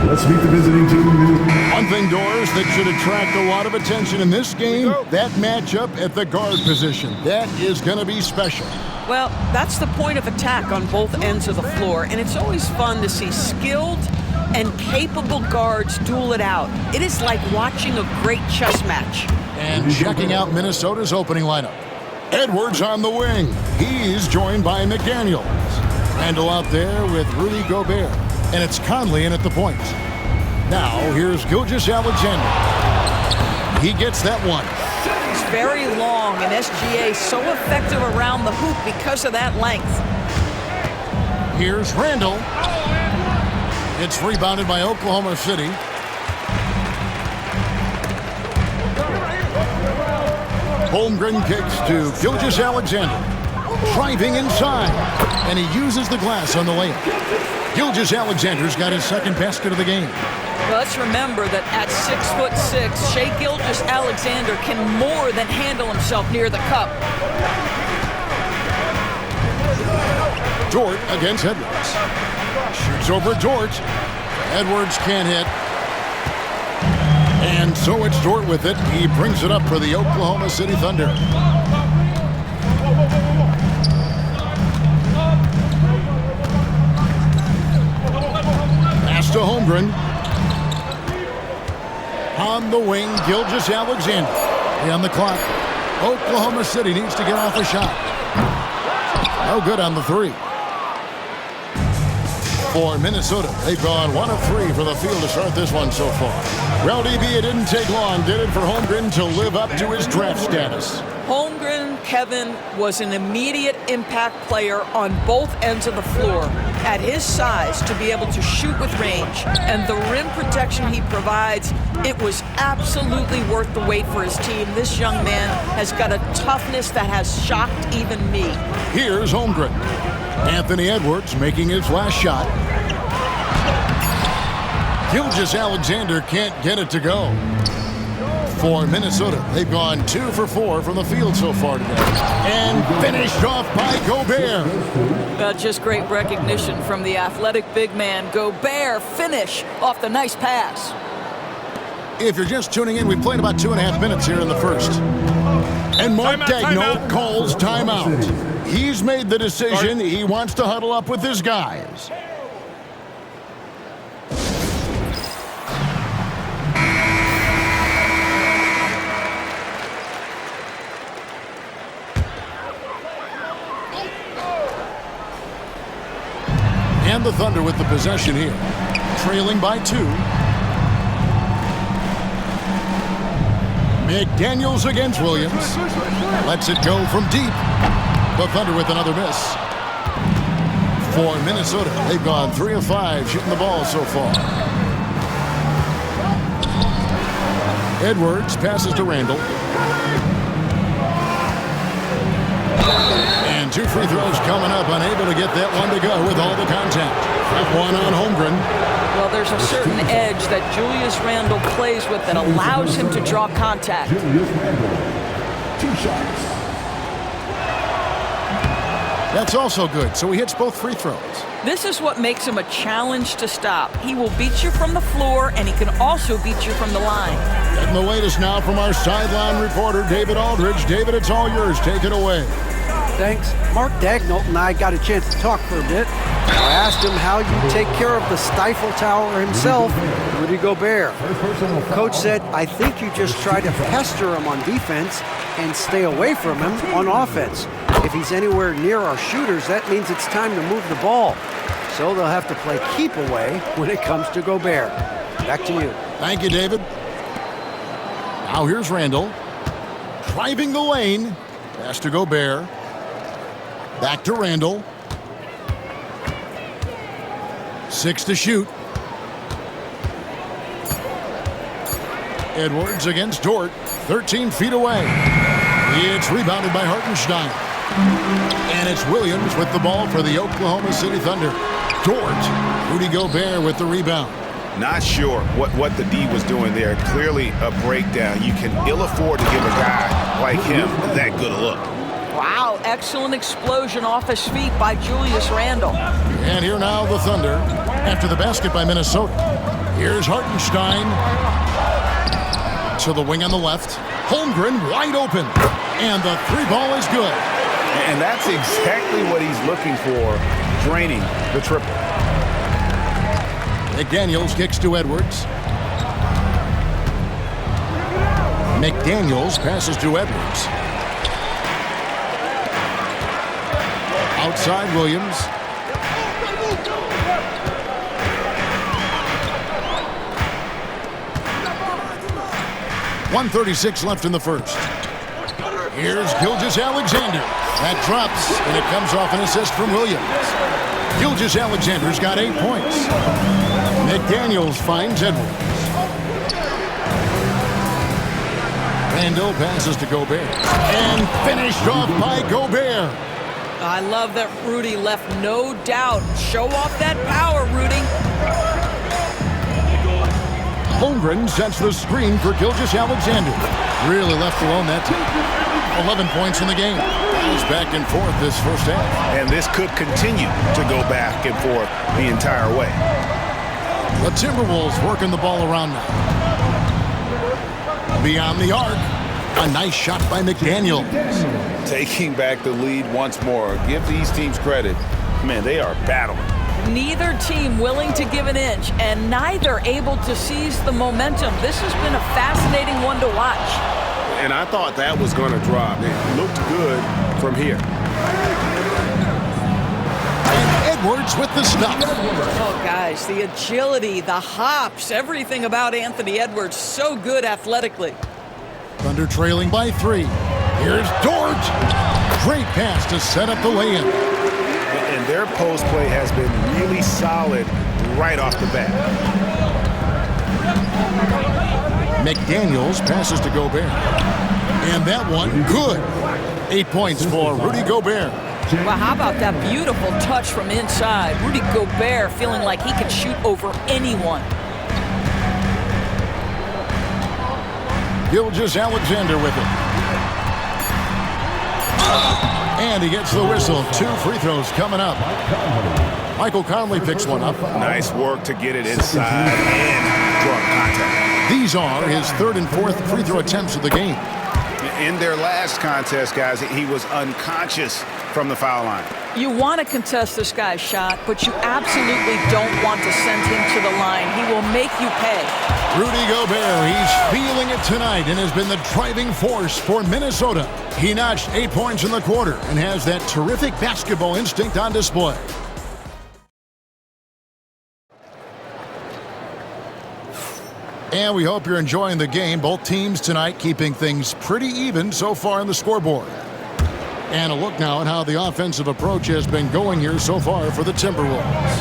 Let's meet the visiting team. One thing, Doris, that should attract a lot of attention in this game, that matchup at the guard position. That is going to be special. Well, that's the point of attack on both ends of the floor, and it's always fun to see skilled and capable guards duel it out. It is like watching a great chess match. And checking out Minnesota's opening lineup. Edwards on the wing. He's joined by McDaniels. Randall out there with Rudy Gobert. And it's Conley in at the point. Now, here's Gilgeous-Alexander. He gets that one. He's very long, and SGA so effective around the hoop because of that length. Here's Randall. It's rebounded by Oklahoma City. Holmgren kicks to Gilgeous-Alexander. Driving inside. And he uses the glass on the layup. Gilgeous-Alexander's got his second basket of the game. Well, let's remember that at 6'6", Shai Gilgeous-Alexander can more than handle himself near the cup. Dort against Edwards. Shoots over Dort. Edwards can't hit. And so it's Dort with it. He brings it up for the Oklahoma City Thunder. Pass to Holmgren. On the wing, Gilgeous-Alexander. On the clock. Oklahoma City needs to get off a shot. No good on the three. For Minnesota, they've gone 1 of 3 for the field to start this one so far. Well, DB, it didn't take long, did it, for Holmgren to live up to his draft status? Holmgren, Kevin, was an immediate impact player on both ends of the floor. At his size, to be able to shoot with range and the rim protection he provides, it was absolutely worth the wait for his team. This young man has got a toughness that has shocked even me. Here's Holmgren. Anthony Edwards making his last shot. Gilgeous-Alexander can't get it to go. For Minnesota, they've gone 2 for 4 from the field so far today. And finished off by Gobert. Just great recognition from the athletic big man. Gobert finish off the nice pass. If you're just tuning in, we've played about 2.5 minutes here in the first. And Mark Daigneault calls timeout. He's made the decision. He wants to huddle up with his guys. And the Thunder with the possession here. Trailing by 2. McDaniels against Williams. Lets it go from deep. The Thunder with another miss. For Minnesota, they've gone 3 of 5 shooting the ball so far. Edwards passes to Randall. And 2 free throws coming up, unable to get that one to go with all the contact. That one on Holmgren. Well, there's a certain edge that Julius Randle plays with that allows him to draw contact. Julius Randle. 2 shots. That's also good, so he hits both free throws. This is what makes him a challenge to stop. He will beat you from the floor, and he can also beat you from the line. Getting the latest now from our sideline reporter, David Aldridge. David, it's all yours. Take it away. Thanks. Mark Daigneault and I got a chance to talk for a bit. I asked him how you take care of the Stifle Tower himself, Rudy Gobert. Coach said, I think you just try to pester him on defense and stay away from him on offense. If he's anywhere near our shooters, that means it's time to move the ball. So they'll have to play keep away when it comes to Gobert. Back to you. Thank you, David. Now here's Randall. Driving the lane. Pass to Gobert. Back to Randall. 6 to shoot. Edwards against Dort. 13 feet away. It's rebounded by Hartenstein. And it's Williams with the ball for the Oklahoma City Thunder. Dort. Rudy Gobert with the rebound. Not sure what the D was doing there. Clearly a breakdown. You can ill afford to give a guy like him that good a look. Wow, excellent explosion off his feet by Julius Randle. And here now the Thunder after the basket by Minnesota. Here's Hartenstein. To the wing on the left. Holmgren wide open. And the three ball is good. And that's exactly what he's looking for, draining the triple. McDaniels kicks to Edwards. McDaniels passes to Edwards. Outside Williams. .136 left in the first. Here's Gilgeous-Alexander. That drops, and it comes off an assist from Williams. Gilgeous-Alexander's got 8 points. McDaniels finds Edwards. Randall passes to Gobert. And finished off by Gobert. I love that Rudy left no doubt. Show off that power, Rudy. Holmgren sets the screen for Gilgeous-Alexander. Really left alone that time. 11 points in the game. He's back and forth this first half. And this could continue to go back and forth the entire way. The Timberwolves working the ball around now. Beyond the arc. A nice shot by McDaniels. Taking back the lead once more. Give these teams credit. Man, they are battling. Neither team willing to give an inch, and neither able to seize the momentum. This has been a fascinating one to watch. And I thought that was going to drop. It looked good from here. And Edwards with the stop. Oh, guys, the agility, the hops, everything about Anthony Edwards, so good athletically. Thunder trailing by 3. Here's Dort. Great pass to set up the lay-in. And their post play has been really solid right off the bat. McDaniels passes to Gobert. And that one, good. 8 points for Rudy Gobert. Well, how about that beautiful touch from inside? Rudy Gobert feeling like he can shoot over anyone. Gilgeous-Alexander with it. And he gets the whistle. 2 free throws coming up. Michael Conley picks one up. Nice work to get it inside and draw contact. These are his 3rd and 4th free throw attempts of the game. In their last contest, guys, he was unconscious from the foul line. You want to contest this guy's shot, but you absolutely don't want to send him to the line. He will make you pay. Rudy Gobert, he's feeling it tonight and has been the driving force for Minnesota. He notched 8 points in the quarter and has that terrific basketball instinct on display. And we hope you're enjoying the game. Both teams tonight keeping things pretty even so far on the scoreboard. And a look now at how the offensive approach has been going here so far for the Timberwolves.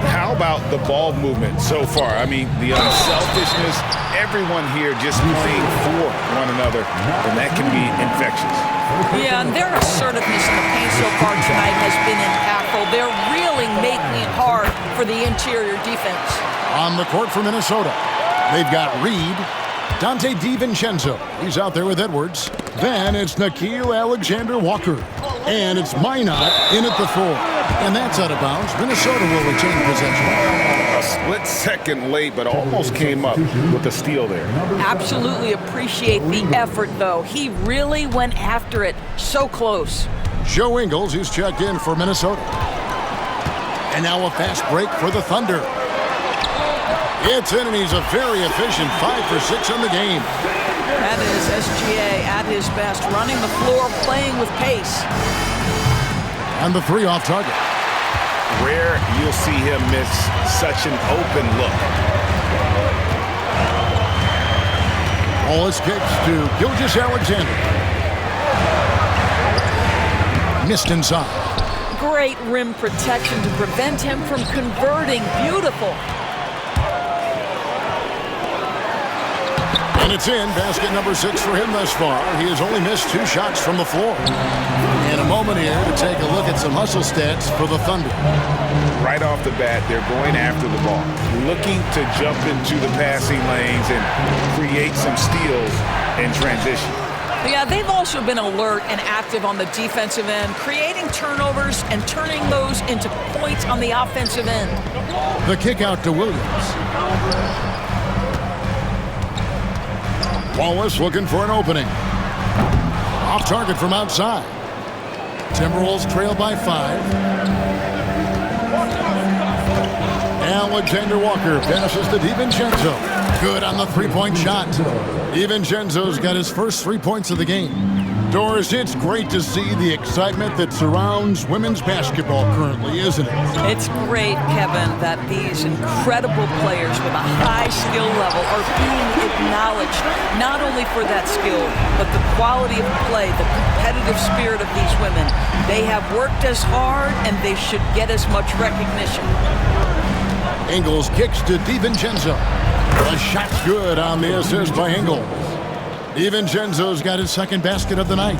How about the ball movement so far? I mean, the unselfishness, everyone here just playing for one another, and that can be infectious. Yeah, and their assertiveness in the paint so far tonight has been impactful. They're really making it hard for the interior defense. On the court for Minnesota, they've got Reed, Dante DiVincenzo. He's out there with Edwards. Then it's Nickeil Alexander-Walker. And it's Minot in at the 4. And that's out of bounds. Minnesota will retain possession. A split second late, but almost came up with a steal there. Absolutely appreciate the effort, though. He really went after it. So close. Joe Ingles is checked in for Minnesota. And now a fast break for the Thunder. It's in, and he's a very efficient 5 for 6 on the game. That is SGA at his best, running the floor, playing with pace. And the 3 off target. Rare you'll see him miss such an open look. All his kicks to Gilgeous-Alexander. Missed inside. Great rim protection to prevent him from converting. Beautiful. And it's in. Basket number 6 for him thus far. He has only missed 2 shots from the floor. And a moment here to take a look at some hustle stats for the Thunder. Right off the bat, they're going after the ball, looking to jump into the passing lanes and create some steals in transition. Yeah, they've also been alert and active on the defensive end, creating turnovers and turning those into points on the offensive end. The kick out to Williams. Wallace looking for an opening. Off target from outside. Timberwolves trail by 5. Alexander Walker passes to DiVincenzo. Good on the three-point shot. DiVincenzo's got his first 3 points of the game. Doris, it's great to see the excitement that surrounds women's basketball currently, isn't it? It's great, Kevin, that these incredible players with a high skill level are being acknowledged, not only for that skill, but the quality of play, the competitive spirit of these women. They have worked as hard, and they should get as much recognition. Ingles kicks to DiVincenzo. The shot's good on the assist by Ingles. DiVincenzo's got his second basket of the night.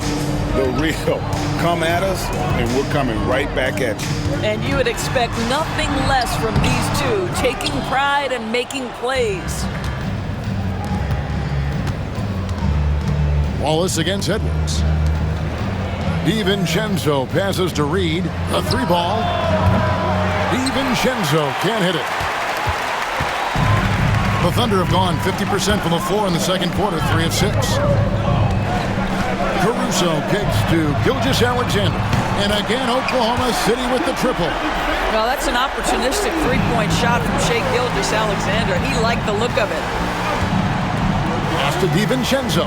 The real. Come at us, and we're coming right back at you. And you would expect nothing less from these two, taking pride and making plays. Wallace against Edwards. DiVincenzo passes to Reed. A 3-ball. DiVincenzo can't hit it. The Thunder have gone 50% from the floor in the second quarter, 3 of 6. Caruso kicks to Gilgeous-Alexander. And again, Oklahoma City with the triple. Well, that's an opportunistic three-point shot from Shai Gilgeous-Alexander. He liked the look of it. Pass to DiVincenzo.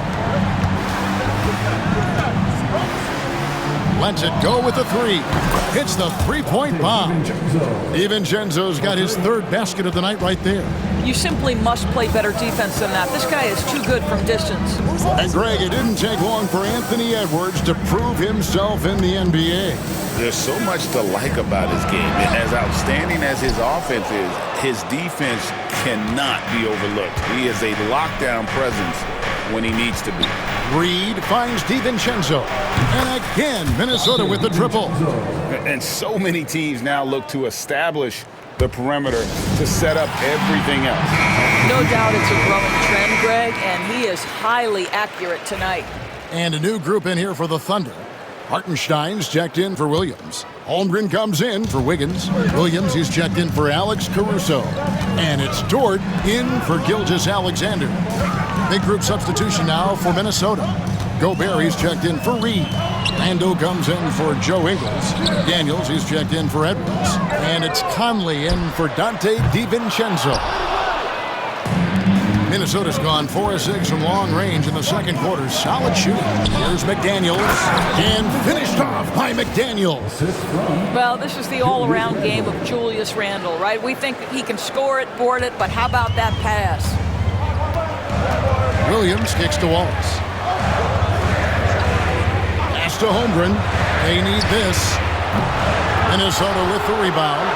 Lets it go with the 3. Hits the three-point bomb. DiVincenzo's got his third basket of the night right there. You simply must play better defense than that. This guy is too good from distance. And Greg, it didn't take long for Anthony Edwards to prove himself in the NBA. There's so much to like about his game. And as outstanding as his offense is, his defense cannot be overlooked. He is a lockdown presence when he needs to be. Reed finds DiVincenzo. And again, Minnesota with the triple. And so many teams now look to establish the perimeter to set up everything else. No doubt it's a growing trend, Greg, and he is highly accurate tonight. And a new group in here for the Thunder. Hartenstein's checked in for Williams. Holmgren comes in for Wiggins. Williams is checked in for Alex Caruso. And it's Dort in for Gilgeous-Alexander. Big group substitution now for Minnesota. Gobert is checked in for Reed. Lando comes in for Joe Ingles. Daniels is checked in for Edwards. And it's Conley in for Dante DiVincenzo. Minnesota's gone 4 of 6 from long range in the second quarter. Solid shooting. Here's McDaniels. And finished off by McDaniels. Well, this is the all-around game of Julius Randle, right? We think that he can score it, board it, but how about that pass? Williams kicks to Wallace. Pass to Holmgren. They need this. Minnesota with the rebound.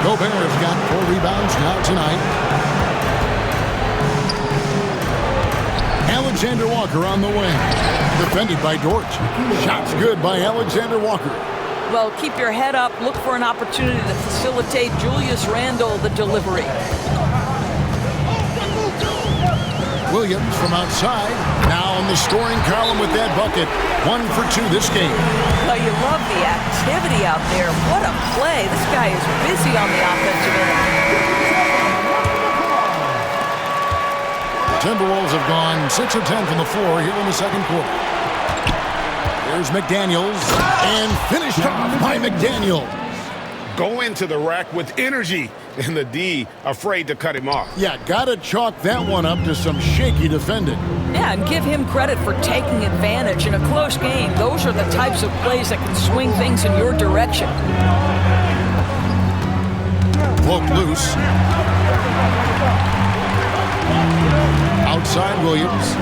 Gobert's got 4 rebounds now tonight. Alexander Walker on the wing. Defended by Dort. Shots good by Alexander Walker. Well, keep your head up. Look for an opportunity to facilitate Julius Randle the delivery. Williams from outside. Now in the scoring column with that bucket. 1 for 2 this game. Well, you love the activity out there. What a play. This guy is busy on the offensive end. Timberwolves have gone 6 of 10 from the floor here in the second quarter. There's McDaniels, and finished off by McDaniels. Go into the rack with energy, and the D afraid to cut him off. Yeah, gotta chalk that one up to some shaky defending. Yeah, and give him credit for taking advantage in a close game. Those are the types of plays that can swing things in your direction. Float loose. Outside Williams.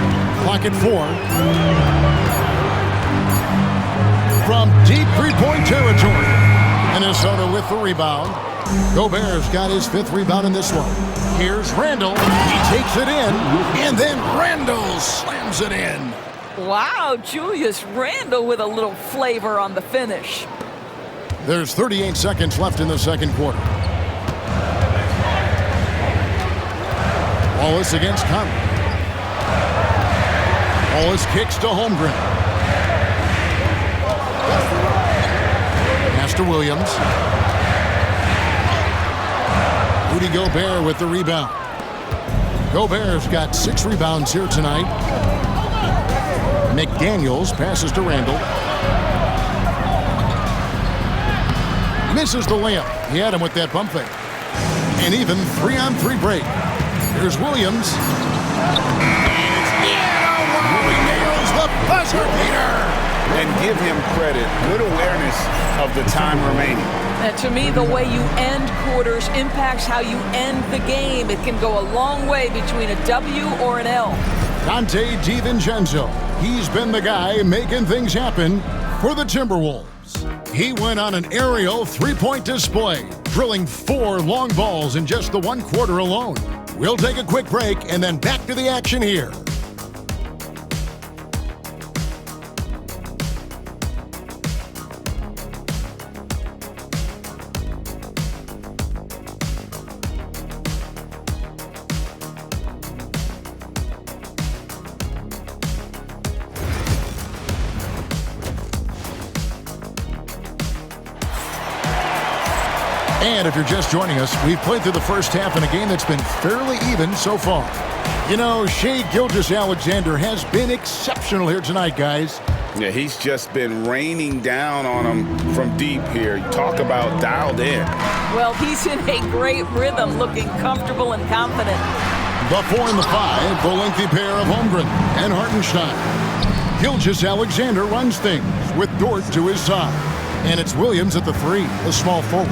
Clock at 4. From deep three-point territory. Minnesota with the rebound. Gobert's got his 5th rebound in this one. Here's Randle. He takes it in. And then Randle slams it in. Wow, Julius Randle with a little flavor on the finish. There's 38 seconds left in the second quarter. Wallace against Conley. Wallace kicks to Holmgren. Pass to Williams. Rudy Gobert with the rebound. Gobert's got 6 rebounds here tonight. McDaniels passes to Randall. Misses the layup. He had him with that bump fake. An even 3-on-3 break. Here's Williams. He nails the buzzer beater. And give him credit. Good awareness of the time remaining. And to me, the way you end quarters impacts how you end the game. It can go a long way between a W or an L. Dante DiVincenzo. He's been the guy making things happen for the Timberwolves. He went on an aerial 3-point display, drilling 4 long balls in just the 1 quarter alone. We'll take a quick break and then back to the action here. And if you're just joining us, we've played through the first half in a game that's been fairly even so far. You know, Shai Gilgeous-Alexander has been exceptional here tonight, guys. Yeah, he's just been raining down on him from deep here. You talk about dialed in. Well, he's in a great rhythm, looking comfortable and confident. The 4 and the 5, the lengthy pair of Holmgren and Hartenstein. Gilgeous-Alexander runs things with Dort to his side. And it's Williams at the 3, the small forward.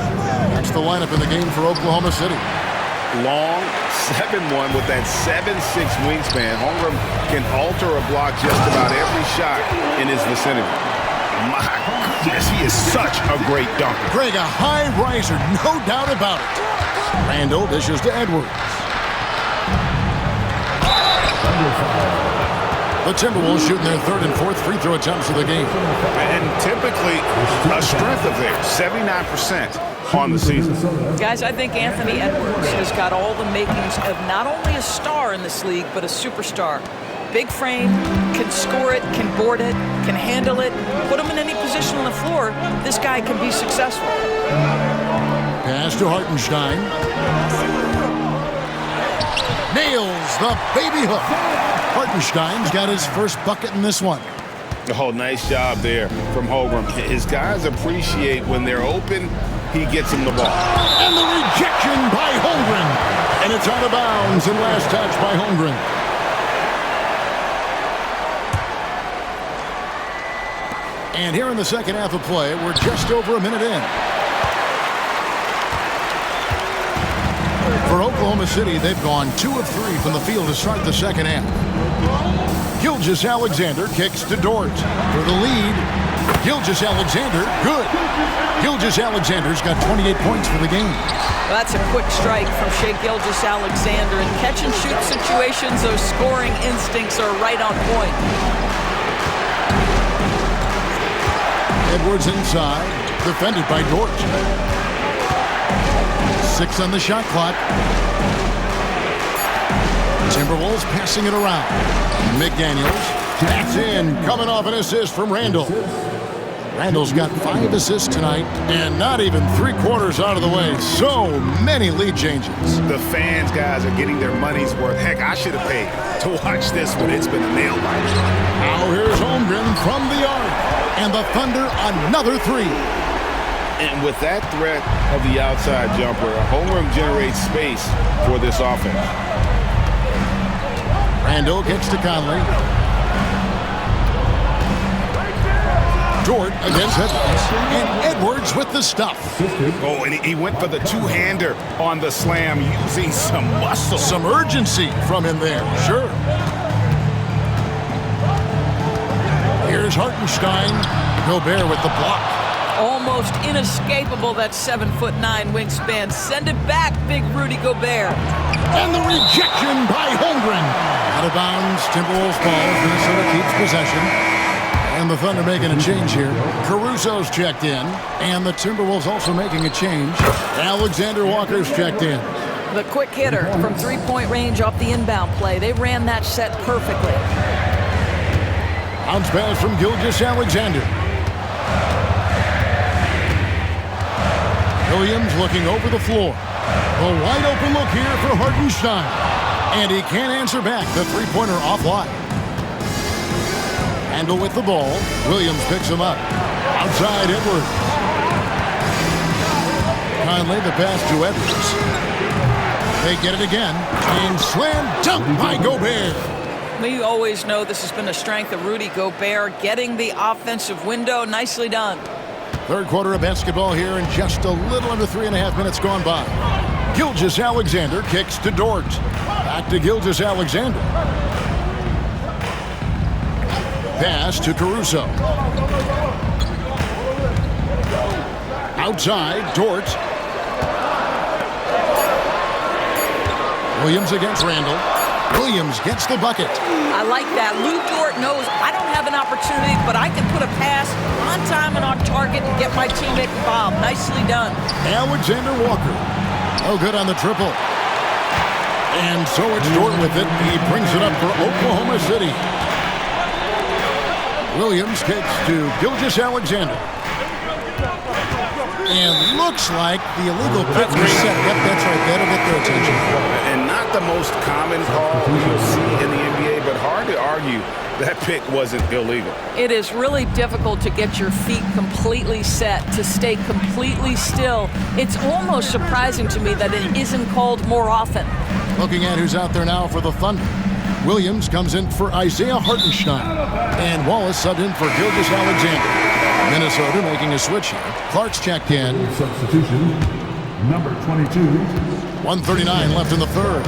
That's the lineup in the game for Oklahoma City. Long 7-1 with that 7'6" wingspan. Holmgren can alter a block just about every shot in his vicinity. My goodness, he is such a great dunker. Greg, a high riser, no doubt about it. Randall dishes to Edwards. The Timberwolves shooting their 3rd and 4th free throw attempts of the game. And typically a strength of theirs, 79% on the season. Guys, I think Anthony Edwards has got all the makings of not only a star in this league, but a superstar. Big frame, can score it, can board it, can handle it. Put him in any position on the floor, this guy can be successful. Pass to Hartenstein. Nails the baby hook. Hartenstein's got his first bucket in this one. Oh, nice job there from Holmgren. His guys appreciate when they're open, he gets them the ball. And the rejection by Holmgren. And it's out of bounds and last touch by Holmgren. And here in the second half of play, we're just over a minute in. For Oklahoma City, they've gone 2 of 3 from the field to start the second half. Gilgeous-Alexander kicks to Dort for the lead. Gilgeous-Alexander, good. Gilgeous-Alexander's got 28 points for the game. Well, that's a quick strike from Shai Gilgeous-Alexander. In catch-and-shoot situations, those scoring instincts are right on point. Edwards inside, defended by Dort. 6 on the shot clock. Timberwolves passing it around. McDaniels, that's in, coming off an assist from Randall. Randall's got 5 assists tonight, and not even 3/4 out of the way. So many lead changes. The fans, guys, are getting their money's worth. Heck, I should have paid to watch this one. It's been a nail biter. Now here's Holmgren from the arc, and the Thunder another 3. And with that threat of the outside jumper, Holmgren generates space for this offense. Randall gets to Conley. Dort against Edwards. And Edwards with the stuff. Oh, and he went for the two-hander on the slam using some muscle. Some urgency from him there, sure. Here's Hartenstein. Gobert with the block. Almost inescapable, that 7'9" wingspan. Send it back, big Rudy Gobert. And the rejection by Holmgren. Out of bounds, Timberwolves ball. Minnesota keeps possession. And the Thunder making a change here. Caruso's checked in. And the Timberwolves also making a change. Alexander Walker's checked in. The quick hitter from 3-point range off the inbound play. They ran that set perfectly. Bounce pass from Gilgeous-Alexander. Williams looking over the floor. A wide open look here for Hartenstein. And he can't answer back. The three-pointer offline. Handle with the ball. Williams picks him up. Outside Edwards. Conley the pass to Edwards. They get it again. And slam dunk by Gobert. We always know this has been a strength of Rudy Gobert, getting the offensive window. Nicely done. Third quarter of basketball here, and just a little under 3.5 minutes gone by. Gilgeous-Alexander kicks to Dort. Back to Gilgeous-Alexander. Pass to Caruso. Outside, Dort. Williams against Randall. Williams gets the bucket. I like that. Lou Dort knows I don't have an opportunity, but I can put a pass on time and on target and get my teammate involved. Nicely done. Alexander Walker. No good on the triple. And so it's Dort with it. He brings it up for Oklahoma City. Williams kicks to Gilgeous-Alexander. And looks like the illegal pick was set. Yep, that's right. That'll get their attention. And not the most common call you'll see in the NBA, but hard to argue that pick wasn't illegal. It is really difficult to get your feet completely set, to stay completely still. It's almost surprising to me that it isn't called more often. Looking at who's out there now for the Thunder. Williams comes in for Isaiah Hartenstein. And Wallace subbed in for Gilgeous-Alexander. Minnesota making a switch here. Clark's checked in. Substitution, number 22. 1:39 left in the third.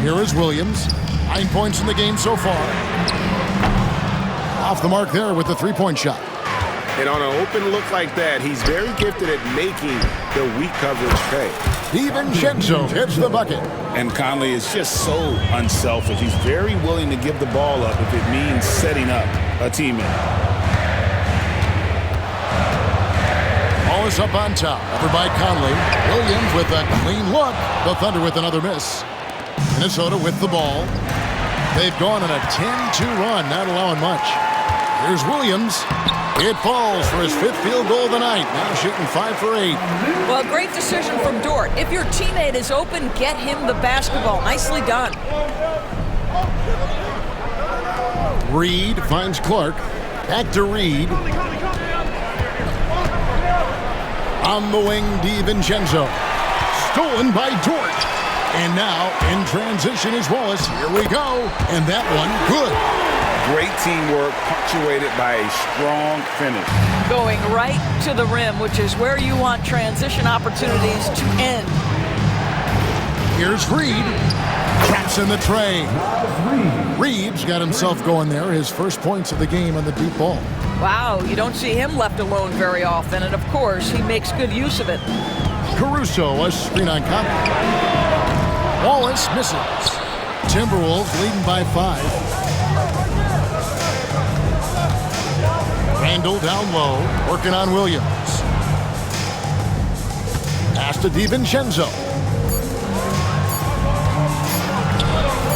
Here is Williams. 9 points in the game so far. Off the mark there with the three-point shot. And on an open look like that, he's very gifted at making the weak coverage pay. DiVincenzo hits the bucket. And Conley is just so unselfish. He's very willing to give the ball up if it means setting up a teammate. Ball is up on top. Over by Conley. Williams with a clean look. The Thunder with another miss. Minnesota with the ball. They've gone on a 10-2 run, not allowing much. Here's Williams. It falls for his 5th field goal of the night. Now shooting 5 for 8. Well, great decision from Dort. If your teammate is open, get him the basketball. Nicely done. Reed finds Clark. Back to Reed. On the wing, DiVincenzo. Stolen by Dort. And now, in transition is Wallace. Here we go. And that one, good. Great teamwork, punctuated by a strong finish. Going right to the rim, which is where you want transition opportunities to end. Here's Reed. Traps in the tray. Reed's got himself going there. His first points of the game on the deep ball. Wow, you don't see him left alone very often, and of course, he makes good use of it. Caruso, a screen on Conley. Wallace misses. Timberwolves leading by 5. Randall down low, working on Williams. Pass to DiVincenzo.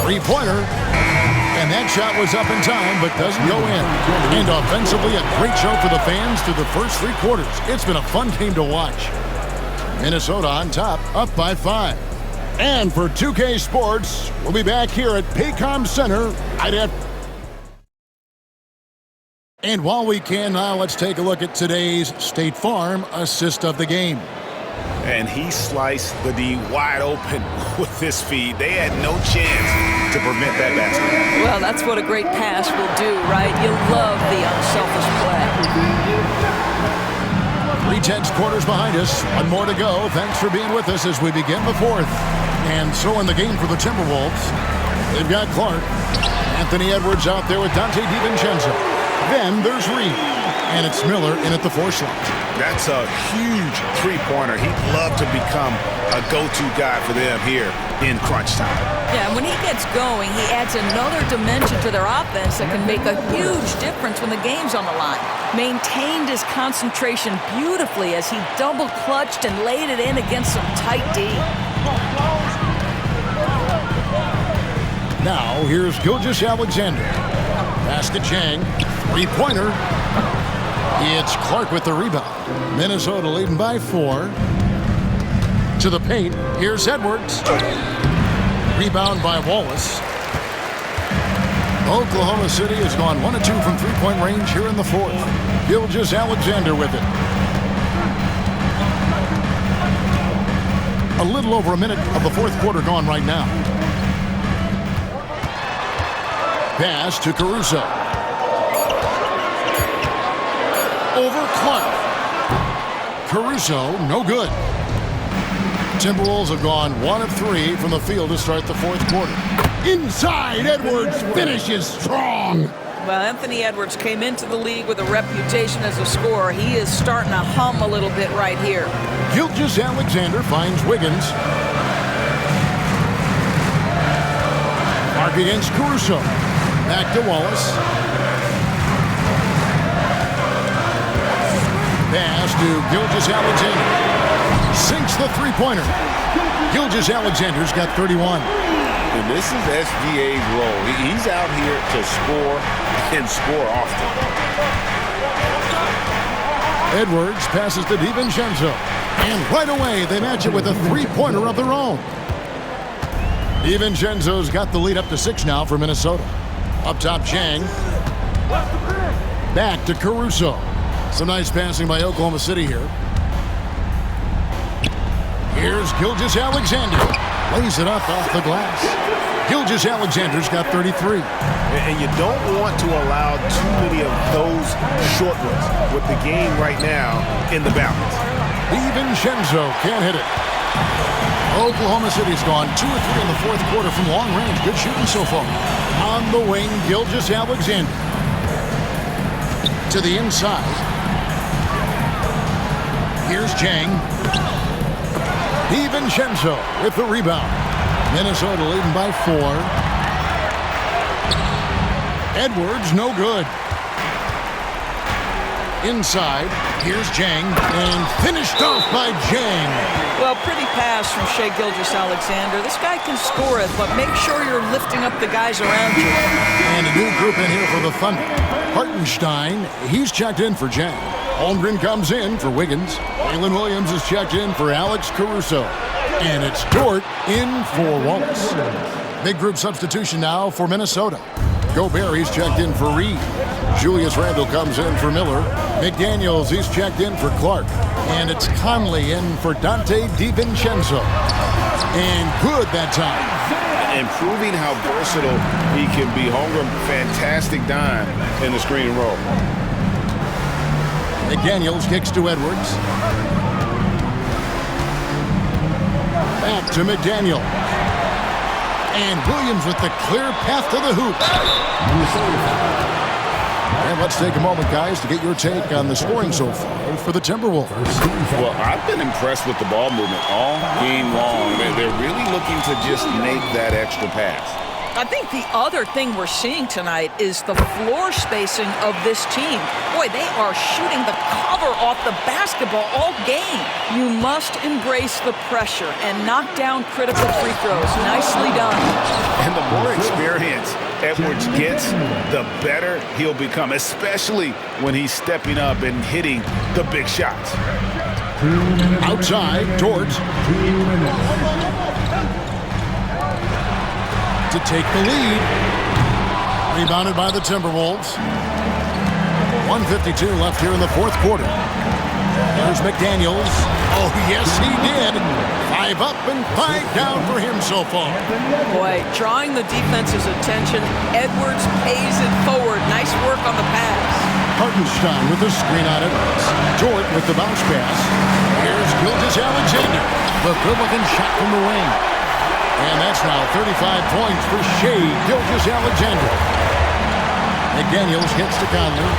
Three-pointer. And that shot was up in time, but doesn't go in. And offensively, a great show for the fans through the first 3 quarters. It's been a fun game to watch. Minnesota on top, up by 5. And for 2K Sports, we'll be back here at Paycom Center right after. And while we can now, let's take a look at today's State Farm assist of the game. And he sliced the D wide open with his feet. They had no chance to prevent that basket. Well, that's what a great pass will do, right? You love the unselfish play. 3/10 quarters behind us. One more to go. Thanks for being with us as we begin the 4th. And so in the game for the Timberwolves, they've got Clark. Anthony Edwards out there with Dante DiVincenzo. Then there's Reed. And it's Miller in at the 4 slot. That's a huge three-pointer. He'd love to become a go-to guy for them here in crunch time. Yeah, when he gets going, he adds another dimension to their offense that can make a huge difference when the game's on the line. Maintained his concentration beautifully as he double-clutched and laid it in against some tight D. Now, here's Gilgeous Alexander. Pass to Chang. Three-pointer. It's Clark with the rebound. Minnesota leading by 4. To the paint. Here's Edwards. Rebound by Wallace. Oklahoma City has gone 1 of 2 from three-point range here in the fourth. Gilgeous Alexander with it. A little over a minute of the fourth quarter gone right now. Pass to Caruso. Over Clark. Caruso, no good. Timberwolves have gone 1 of 3 from the field to start the fourth quarter. Inside, Edwards finishes strong. Well, Anthony Edwards came into the league with a reputation as a scorer. He is starting to hum a little bit right here. Gilgeous Alexander finds Wiggins. Mark against Caruso. Back to Wallace. Pass to Gilgeous Alexander. Sinks the three-pointer. Gilgeous Alexander's got 31. And this is SGA's role. He's out here to score and score often. Edwards passes to DiVincenzo. And right away, they match it with a three-pointer of their own. DiVincenzo's got the lead up to 6 now for Minnesota. Up top, Chang. Back to Caruso. Some nice passing by Oklahoma City here. Here's Gilgeous Alexander. Lays it up off the glass. Gilgeous Alexander's got 33. And you don't want to allow too many of those short ones with the game right now in the balance. DiVincenzo can't hit it. Oklahoma City's gone 2 of 3 in the fourth quarter from long range. Good shooting so far. On the wing, Gilgeous Alexander. To the inside. Here's Chang. DiVincenzo with the rebound. Minnesota leading by 4. Edwards, no good. Inside, here's Chang, and finished off by Chang. Well, pretty pass from Shai Gilgeous-Alexander. This guy can score it, but make sure you're lifting up the guys around you. And a new group in here for the Thunder. Hartenstein, he's checked in for Chang. Holmgren comes in for Wiggins. Waylon Williams is checked in for Alex Caruso. And it's Dort in for Wallace. Big group substitution now for Minnesota. Gobert, he's checked in for Reed. Julius Randle comes in for Miller. McDaniels, he's checked in for Clark. And it's Conley in for Dante DiVincenzo. And good that time. And proving how versatile he can be. Holmgren, fantastic dime in the screen and roll. McDaniels kicks to Edwards. Back to McDaniel. And Williams with the clear path to the hoop. And let's take a moment, guys, to get your take on the scoring so far for the Timberwolves. Well, I've been impressed with the ball movement all game long. They're really looking to just make that extra pass. I think the other thing we're seeing tonight is the floor spacing of this team. Boy, they are shooting the cover off the basketball all game. You must embrace the pressure and knock down critical free throws. Nicely done. And the more experience Edwards gets, the better he'll become, especially when he's stepping up and hitting the big shots. Outside, Dort. To take the lead. Rebounded by the Timberwolves. 1:52 left here in the fourth quarter. There's McDaniels. Oh, yes, he did. 5 up and 5 down for him so far. Boy, drawing the defense's attention, Edwards pays it forward. Nice work on the pass. Hartenstein with the screen on Edwards. Dort with the bounce pass. Here's Gilgeous-Alexander. The good-looking shot from the wing. And that's now 35 points for Shai Gilgeous-Alexander. McDaniels hits to Conley.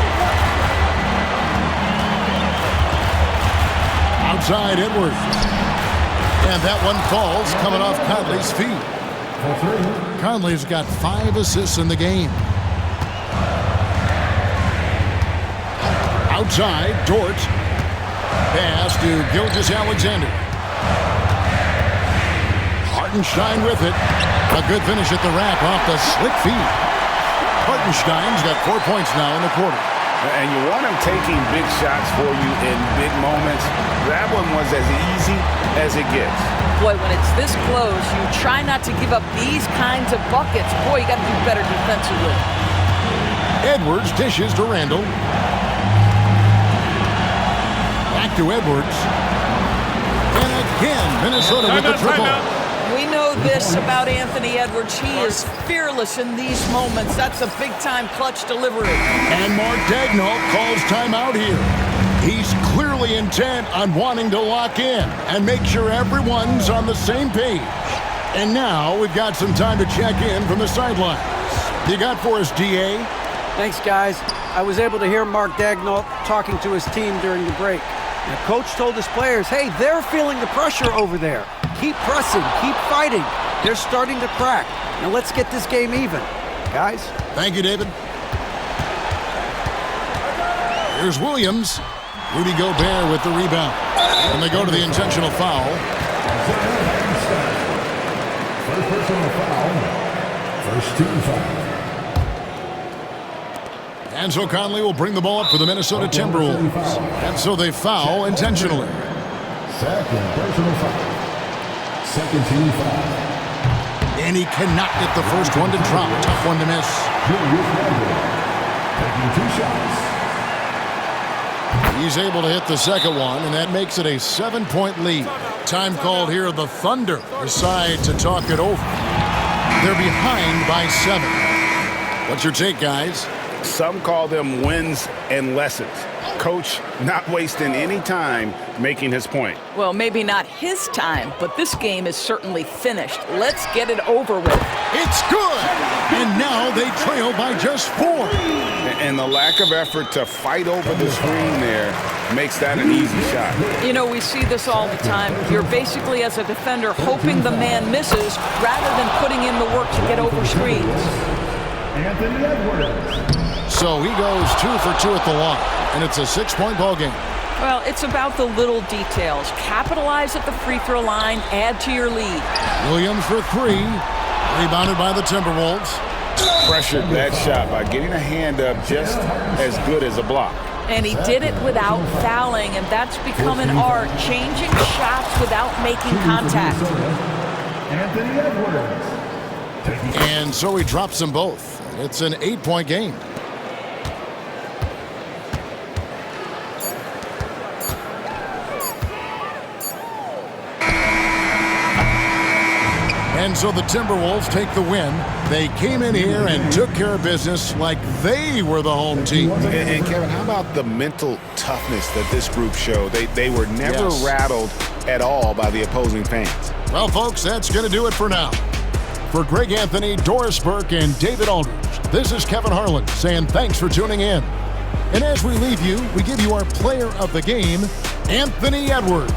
Outside Edwards. And that one falls coming off Conley's feet. Conley's got 5 assists in the game. Outside, Dort. Pass to Gilgeous-Alexander. Hartenstein with it. A good finish at the rack off the slick feed. Hartenstein's got 4 points now in the quarter. And you want him taking big shots for you in big moments. That one was as easy as it gets. Boy, when it's this close, you try not to give up these kinds of buckets. Boy, you got to do better defensively. Edwards dishes to Randall. Back to Edwards. And again, Minnesota with the triple. We know this about Anthony Edwards. He is fearless in these moments. That's a big-time clutch delivery. And Mark Daigneault calls timeout here. He's clearly intent on wanting to lock in and make sure everyone's on the same page. And now we've got some time to check in from the sidelines. You got for us, D.A.? Thanks, guys. I was able to hear Mark Daigneault talking to his team during the break. The coach told his players, hey, they're feeling the pressure over there. Keep pressing, keep fighting. They're starting to crack. Now let's get this game even. Guys? Thank you, David. Here's Williams. Rudy Gobert with the rebound. And they go to the intentional foul. First personal foul. First team foul. And so Conley will bring the ball up for the Minnesota Timberwolves. And so they foul intentionally. Second personal foul. Second team foul. And he cannot get the first one to drop. Tough one to miss. Julius Randle taking 2 shots. He's able to hit the second one, and that makes it a 7-point lead. Time called here. The Thunder decide to talk it over. They're behind by 7. What's your take, guys? Some call them wins and lessons. Coach not wasting any time making his point. Well, maybe not his time, but this game is certainly finished. Let's get it over with. It's good! And now they trail by just 4. And the lack of effort to fight over the screen there makes that an easy shot. You know, we see this all the time. You're basically, as a defender, hoping the man misses rather than putting in the work to get over screens. Anthony Edwards. So he goes 2 for 2 at the line, and it's a 6-point ball game. Well, it's about the little details. Capitalize at the free throw line, add to your lead. Williams for 3, rebounded by the Timberwolves. Pressured that shot by getting a hand up just as good as a block. And he did it without fouling, and that's become an art, changing shots without making contact. Anthony Edwards. And so he drops them both. It's an 8-point game. And so the Timberwolves take the win. They came in here and took care of business like they were the home team. And Kevin, how about the mental toughness that this group showed? They were never rattled at all by the opposing fans. Well, folks, that's going to do it for now. For Greg Anthony, Doris Burke, and David Aldridge, this is Kevin Harlan saying thanks for tuning in. And as we leave you, we give you our player of the game, Anthony Edwards.